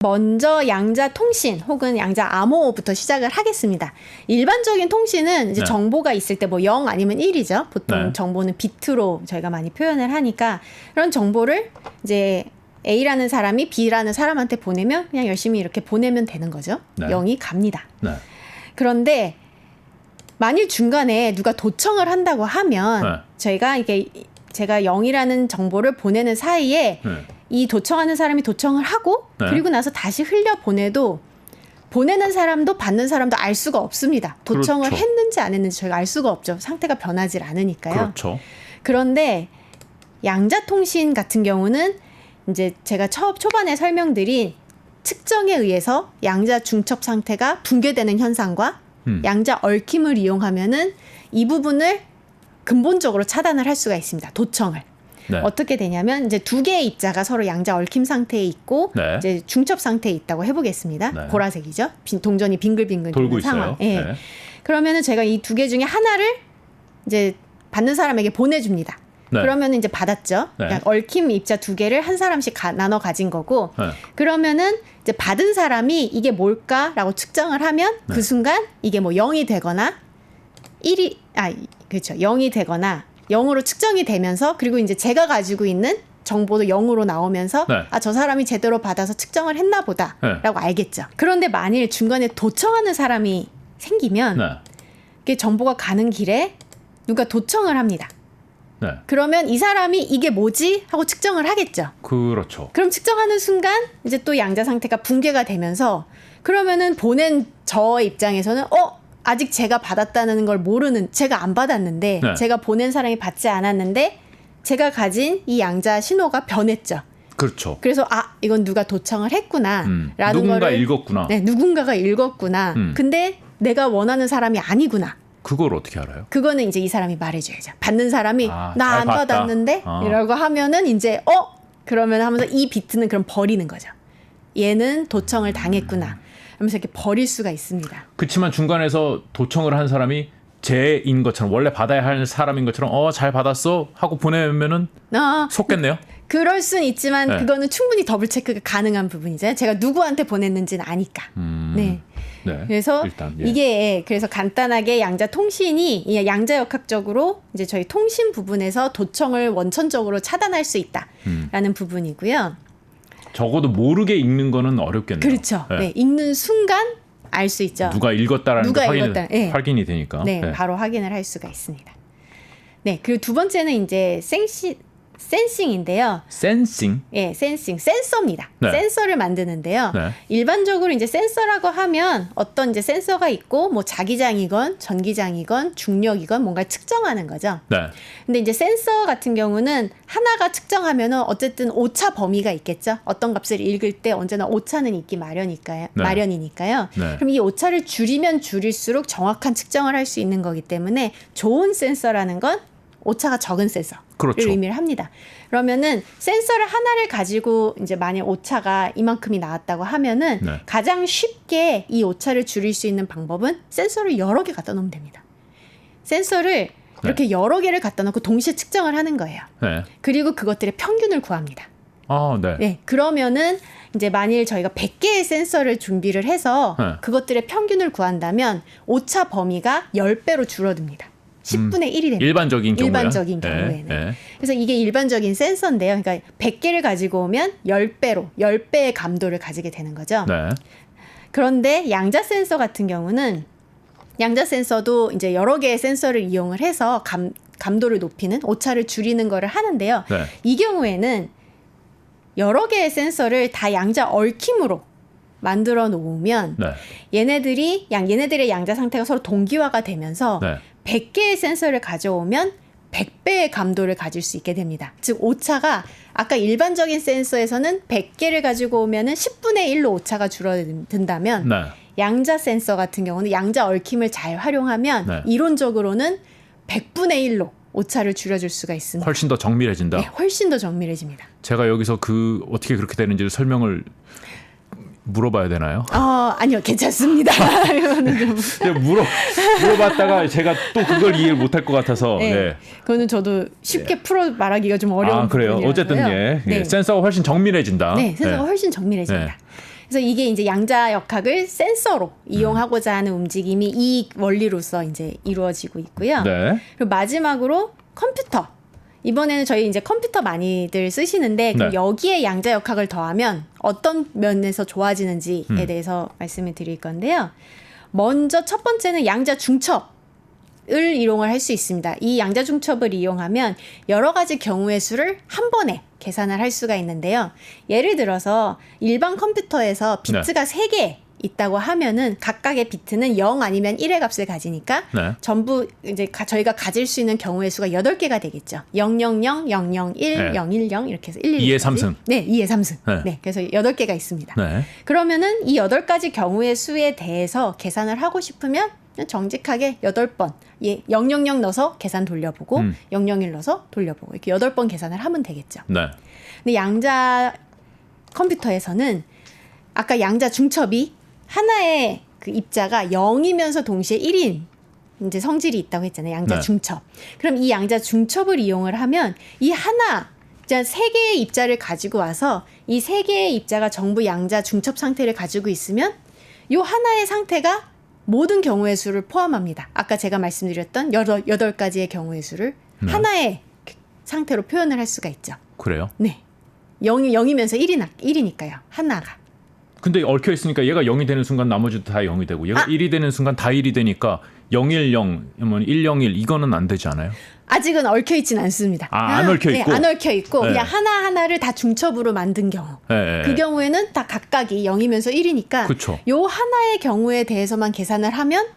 먼저 양자 통신 혹은 양자 암호부터 시작을 하겠습니다. 일반적인 통신은 이제 네. 정보가 있을 때 뭐 0 아니면 1이죠. 보통 네. 정보는 비트로 저희가 많이 표현을 하니까 그런 정보를 이제 A라는 사람이 B라는 사람한테 보내면 그냥 열심히 이렇게 보내면 되는 거죠. 네. 0이 갑니다. 네. 그런데 만일 중간에 누가 도청을 한다고 하면 네. 제가 0이라는 정보를 보내는 사이에 네. 이 도청하는 사람이 도청을 하고 네. 그리고 나서 다시 흘려 보내도 보내는 사람도 받는 사람도 알 수가 없습니다. 도청을 그렇죠. 했는지 안 했는지 저희가 알 수가 없죠. 상태가 변하지 않으니까요. 그렇죠. 그런데 양자통신 같은 경우는 이제 제가 초반에 설명드린 측정에 의해서 양자 중첩 상태가 붕괴되는 현상과 양자 얽힘을 이용하면은 이 부분을 근본적으로 차단을 할 수가 있습니다. 도청을. 네. 어떻게 되냐면 이제 두 개의 입자가 서로 양자 얽힘 상태에 있고 네. 이제 중첩 상태에 있다고 해보겠습니다. 네. 보라색이죠. 동전이 빙글빙글 돌고 도는 있어요. 상황. 예. 네. 그러면은 제가 이 두 개 중에 하나를 이제 받는 사람에게 보내줍니다. 네. 그러면은 이제 받았죠. 네. 그냥 얽힘 입자 두 개를 한 사람씩 나눠 가진 거고. 네. 그러면은 이제 받은 사람이 이게 뭘까라고 측정을 하면 네. 그 순간 이게 뭐 0이 되거나 0이 되거나 0으로 측정이 되면서 그리고 이제 제가 가지고 있는 정보도 0으로 나오면서 네. 저 사람이 제대로 받아서 측정을 했나 보다라고 네. 알겠죠. 그런데 만일 중간에 도청하는 사람이 생기면 네. 이게 정보가 가는 길에 누가 도청을 합니다. 네. 그러면 이 사람이 이게 뭐지 하고 측정을 하겠죠. 그렇죠. 그럼 측정하는 순간 이제 또 양자 상태가 붕괴가 되면서 그러면은 보낸 저 입장에서는 아직 제가 받았다는 걸 모르는, 제가 안 받았는데 네. 제가 보낸 사람이 받지 않았는데 제가 가진 이 양자 신호가 변했죠. 그렇죠. 그래서 이건 누가 도청을 했구나 라는 누군가 거를 읽었구나. 네, 누군가가 읽었구나. 근데 내가 원하는 사람이 아니구나. 그걸 어떻게 알아요? 그거는 이제 이 사람이 말해줘야죠. 받는 사람이 나 잘 안 봤다. 받았는데 이라고 하면은 이제 그러면 하면서 이 비트는 그럼 버리는 거죠. 얘는 도청을 당했구나 하면서 이렇게 버릴 수가 있습니다. 그렇지만 중간에서 도청을 한 사람이 제인 것처럼 원래 받아야 할 사람인 것처럼 잘 받았어 하고 보내면은 속겠네요. 그럴 수는 있지만 네. 그거는 충분히 더블 체크가 가능한 부분이죠. 제가 누구한테 보냈는지는 아니까. 네. 네. 그래서 일단, 예. 이게 그래서 간단하게 양자 통신이 양자역학적으로 이제 저희 통신 부분에서 도청을 원천적으로 차단할 수 있다라는 부분이고요. 적어도 모르게 읽는 거는 어렵겠네요. 그렇죠. 네. 네. 읽는 순간 알 수 있죠. 누가 읽었다라는 누가 게 읽었다. 확인이 되니까. 네, 바로 확인을 할 수가 있습니다. 네, 그리고 두 번째는 이제 센싱인데요. 센싱. 예, 센서입니다. 네. 센서를 만드는데요. 네. 일반적으로 이제 센서라고 하면 어떤 이제 센서가 있고 뭐 자기장이건 전기장이건 중력이건 뭔가 측정하는 거죠. 네. 근데 이제 센서 같은 경우는 하나가 측정하면은 어쨌든 오차 범위가 있겠죠. 어떤 값을 읽을 때 언제나 오차는 있기 마련이니까요. 네. 그럼 이 오차를 줄이면 줄일수록 정확한 측정을 할 수 있는 거기 때문에 좋은 센서라는 건 오차가 적은 센서를 그렇죠. 의미를 합니다. 그러면은 센서를 하나를 가지고 이제 만약 오차가 이만큼이 나왔다고 하면은 네. 가장 쉽게 이 오차를 줄일 수 있는 방법은 센서를 여러 개 갖다 놓으면 됩니다. 센서를 이렇게 여러 개를 갖다 놓고 동시에 측정을 하는 거예요. 네. 그리고 그것들의 평균을 구합니다. 네. 네, 그러면은 이제 만일 저희가 100개의 센서를 준비를 해서 네. 그것들의 평균을 구한다면 오차 범위가 10배로 줄어듭니다. 10분의 1이 됩니다. 일반적인 일반적인 경우에는. 경우에는. 네. 그래서 이게 일반적인 센서인데요. 그러니까 100개를 가지고 오면 10배의 감도를 가지게 되는 거죠. 네. 그런데 양자 센서 같은 경우는 양자 센서도 이제 여러 개의 센서를 이용을 해서 감도를 높이는 오차를 줄이는 거를 하는데요. 네. 이 경우에는 여러 개의 센서를 다 양자 얽힘으로 만들어 놓으면 네. 얘네들의 양자 상태가 서로 동기화가 되면서 네. 100개의 센서를 가져오면 100배의 감도를 가질 수 있게 됩니다. 즉 오차가 아까 일반적인 센서에서는 100개를 가지고 오면은 10분의 1로 오차가 줄어든다면 네. 양자 센서 같은 경우는 양자 얽힘을 잘 활용하면 네. 이론적으로는 100분의 1로 오차를 줄여줄 수가 있습니다. 훨씬 더 정밀해진다. 네, 훨씬 더 정밀해집니다. 제가 여기서 어떻게 그렇게 되는지를 설명을 물어봐야 되나요? 아니요, 괜찮습니다. 이거는 좀. 물어봤다가 제가 또 그걸 이해를 못할 것 같아서. 네. 네. 그거는 저도 쉽게 풀어 말하기가 좀 어려운 그래요. 부분이라서요. 어쨌든 네. 센서가 훨씬 정밀해진다. 네, 센서가 훨씬 정밀해집니다. 그래서 이게 이제 양자역학을 센서로 이용하고자 하는 움직임이 이 원리로서 이제 이루어지고 있고요. 네. 그리고 마지막으로 컴퓨터. 이번에는 저희 이제 컴퓨터 많이들 쓰시는데 그럼 네. 여기에 양자역학을 더하면 어떤 면에서 좋아지는지에 대해서 말씀을 드릴 건데요. 먼저 첫 번째는 양자중첩을 이용을 할 수 있습니다. 이 양자중첩을 이용하면 여러 가지 경우의 수를 한 번에 계산을 할 수가 있는데요. 예를 들어서 일반 컴퓨터에서 비트가 3개 있다고 하면은 각각의 비트는 0 아니면 1의 값을 가지니까 네. 전부 이제 저희가 가질 수 있는 경우의 수가 8개가 되겠죠. 000, 001, 네. 010 이렇게 해서 1, 2, 2의 3승. 네, 2의 3승. 네. 네. 그래서 8개가 있습니다. 네. 그러면은 이 8가지 경우의 수에 대해서 계산을 하고 싶으면 그냥 정직하게 8번 000 넣어서 계산 돌려보고 001 넣어서 돌려보고 이렇게 8번 계산을 하면 되겠죠. 네. 근데 양자 컴퓨터에서는 아까 양자 중첩이 하나의 그 입자가 0이면서 동시에 1인 이제 성질이 있다고 했잖아요. 양자 네. 중첩. 그럼 이 양자 중첩을 이용을 하면 이 하나, 3개의 입자를 가지고 와서 이 3개의 입자가 전부 양자 중첩 상태를 가지고 있으면 이 하나의 상태가 모든 경우의 수를 포함합니다. 아까 제가 말씀드렸던 8가지의 경우의 수를 하나의 상태로 표현을 할 수가 있죠. 그래요? 네. 0이면서 1이니까요. 하나가. 근데 얽혀 있으니까 얘가 0이 되는 순간 나머지도 다 0이 되고 얘가 1이 되는 순간 다 1이 되니까 010, 101 이거는 안 되지 않아요? 아직은 얽혀 있진 않습니다. 안 얽혀 있고? 네, 안 얽혀 있고 네. 그냥 하나하나를 다 중첩으로 만든 경우. 네. 그 경우에는 다 각각이 0이면서 1이니까 그쵸. 요 하나의 경우에 대해서만 계산을 하면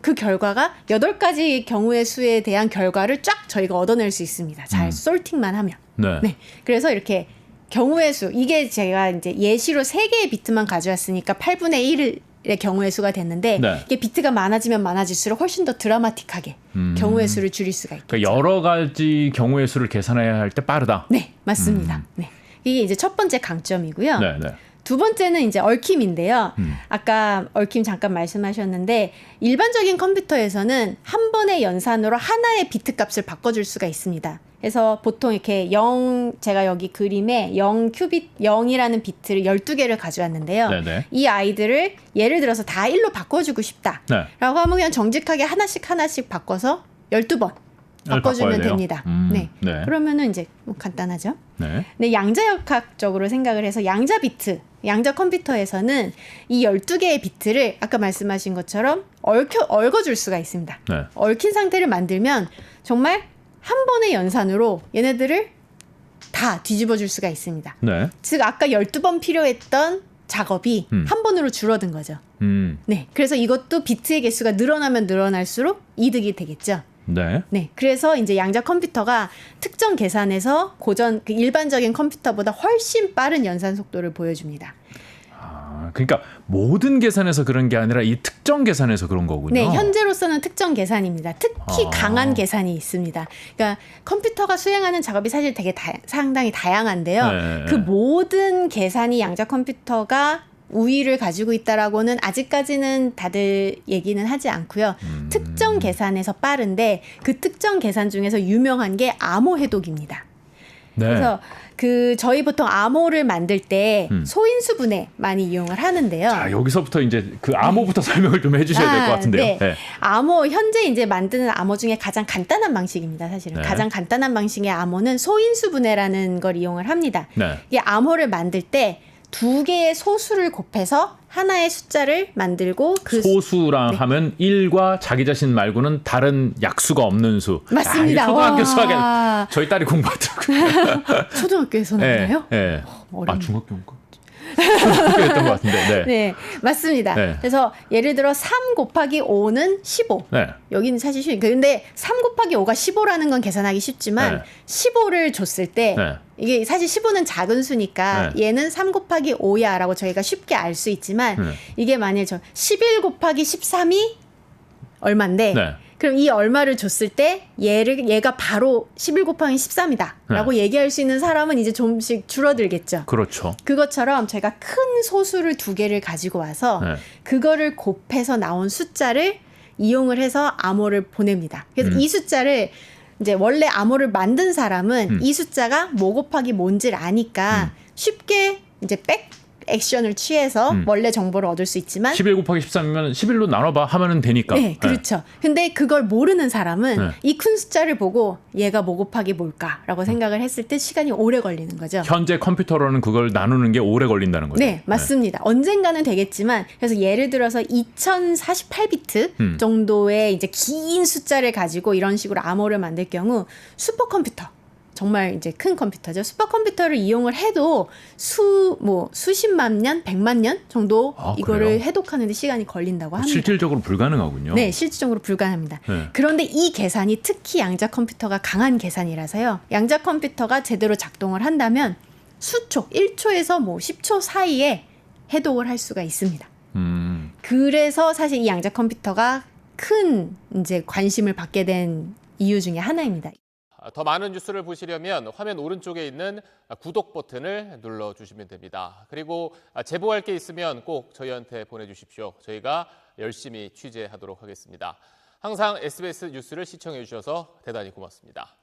그 결과가 8가지 경우의 수에 대한 결과를 쫙 저희가 얻어낼 수 있습니다. 잘 솔팅만 하면. 네. 네. 그래서 이렇게 경우의 수, 이게 제가 이제 예시로 3개의 비트만 가져왔으니까 8분의 1의 경우의 수가 됐는데 네. 이게 비트가 많아지면 많아질수록 훨씬 더 드라마틱하게 경우의 수를 줄일 수가 있겠죠. 그러니까 여러 가지 경우의 수를 계산해야 할 때 빠르다. 네, 맞습니다. 네. 이게 이제 첫 번째 강점이고요. 네, 네. 두 번째는 이제 얽힘인데요. 아까 얽힘 잠깐 말씀하셨는데 일반적인 컴퓨터에서는 한 번의 연산으로 하나의 비트 값을 바꿔줄 수가 있습니다. 그래서 보통 이렇게 제가 여기 그림에 0이라는 비트를 12개를 가져왔는데요. 네네. 이 아이들을 예를 들어서 다 1로 바꿔주고 싶다. 네. 라고 하면 그냥 정직하게 하나씩 바꿔서 12번 바꿔주면 됩니다. 네. 네. 그러면은 이제 뭐 간단하죠. 네. 네, 양자역학적으로 생각을 해서 양자 비트, 양자 컴퓨터에서는 이 12개의 비트를 아까 말씀하신 것처럼 얽어줄 수가 있습니다. 네. 얽힌 상태를 만들면 정말 한 번의 연산으로 얘네들을 다 뒤집어 줄 수가 있습니다. 네. 즉 아까 12번 필요했던 작업이 한 번으로 줄어든 거죠. 네. 그래서 이것도 비트의 개수가 늘어나면 늘어날수록 이득이 되겠죠. 네. 네, 그래서 이제 양자 컴퓨터가 특정 계산에서 그 일반적인 컴퓨터보다 훨씬 빠른 연산 속도를 보여줍니다. 아, 그러니까 모든 계산에서 그런 게 아니라 이 특정 계산에서 그런 거군요. 네, 현재로서는 특정 계산입니다. 특히 강한 계산이 있습니다. 그러니까 컴퓨터가 수행하는 작업이 사실 되게 상당히 다양한데요. 네. 그 모든 계산이 양자 컴퓨터가 우위를 가지고 있다라고는 아직까지는 다들 얘기는 하지 않고요. 특정 계산에서 빠른데 그 특정 계산 중에서 유명한 게 암호 해독입니다. 네. 그래서 저희 보통 암호를 만들 때 소인수 분해 많이 이용을 하는데요. 자, 여기서부터 이제 그 암호부터 설명을 좀 해주셔야 될 것 같은데요. 네. 네. 암호 현재 이제 만드는 암호 중에 가장 간단한 방식입니다. 사실은 네. 가장 간단한 방식의 암호는 소인수 분해라는 걸 이용을 합니다. 네. 이게 암호를 만들 때 2개의 소수를 곱해서 하나의 숫자를 만들고 소수랑 하면 1과 자기 자신 말고는 다른 약수가 없는 수. 맞습니다. 야, 초등학교 와. 수학에 저희 딸이 공부하더라고요. 초등학교에서 나오나요? 네. 어렵네. 중학교인가? 초등학교였던 것 같은데. 네. 네, 맞습니다. 네. 그래서 예를 들어 3 곱하기 5는 15. 네. 여기는 사실 쉬운. 근데 3 곱하기 5가 15라는 건 계산하기 쉽지만 네. 15를 줬을 때 네. 이게 사실 15는 작은 수니까 네. 얘는 3 곱하기 5야라고 저희가 쉽게 알 수 있지만 네. 이게 만일 11 곱하기 13이 얼마인데 네. 그럼 이 얼마를 줬을 때 얘가 바로 11 곱하기 13이다 라고 얘기할 수 있는 사람은 이제 좀씩 줄어들겠죠. 그렇죠. 그것처럼 저희가 큰 소수를 2개를 가지고 와서 네. 그거를 곱해서 나온 숫자를 이용을 해서 암호를 보냅니다. 그래서 이 숫자를 이제 원래 암호를 만든 사람은 이 숫자가 뭐 곱하기 뭔지를 아니까 쉽게 이제 액션을 취해서 원래 정보를 얻을 수 있지만 11 곱하기 13이면 11로 나눠봐 하면은 되니까. 네, 그렇죠. 근데 그걸 모르는 사람은 네. 이 큰 숫자를 보고 얘가 뭐 곱하기 뭘까라고 생각을 했을 때 시간이 오래 걸리는 거죠. 현재 컴퓨터로는 그걸 나누는 게 오래 걸린다는 거죠. 네, 맞습니다. 언젠가는 되겠지만 그래서 예를 들어서 2048비트 정도의 이제 긴 숫자를 가지고 이런 식으로 암호를 만들 경우 슈퍼컴퓨터 정말 이제 큰 컴퓨터죠. 슈퍼컴퓨터를 이용을 해도 수십만 년, 100만 년 정도 이거를 그래요? 해독하는 데 시간이 걸린다고 합니다. 실질적으로 불가능하군요. 네, 실질적으로 불가능합니다. 네. 그런데 이 계산이 특히 양자 컴퓨터가 강한 계산이라서요. 양자 컴퓨터가 제대로 작동을 한다면 수초, 1초에서 뭐 10초 사이에 해독을 할 수가 있습니다. 그래서 사실 이 양자 컴퓨터가 큰 이제 관심을 받게 된 이유 중에 하나입니다. 더 많은 뉴스를 보시려면 화면 오른쪽에 있는 구독 버튼을 눌러주시면 됩니다. 그리고 제보할 게 있으면 꼭 저희한테 보내주십시오. 저희가 열심히 취재하도록 하겠습니다. 항상 SBS 뉴스를 시청해 주셔서 대단히 고맙습니다.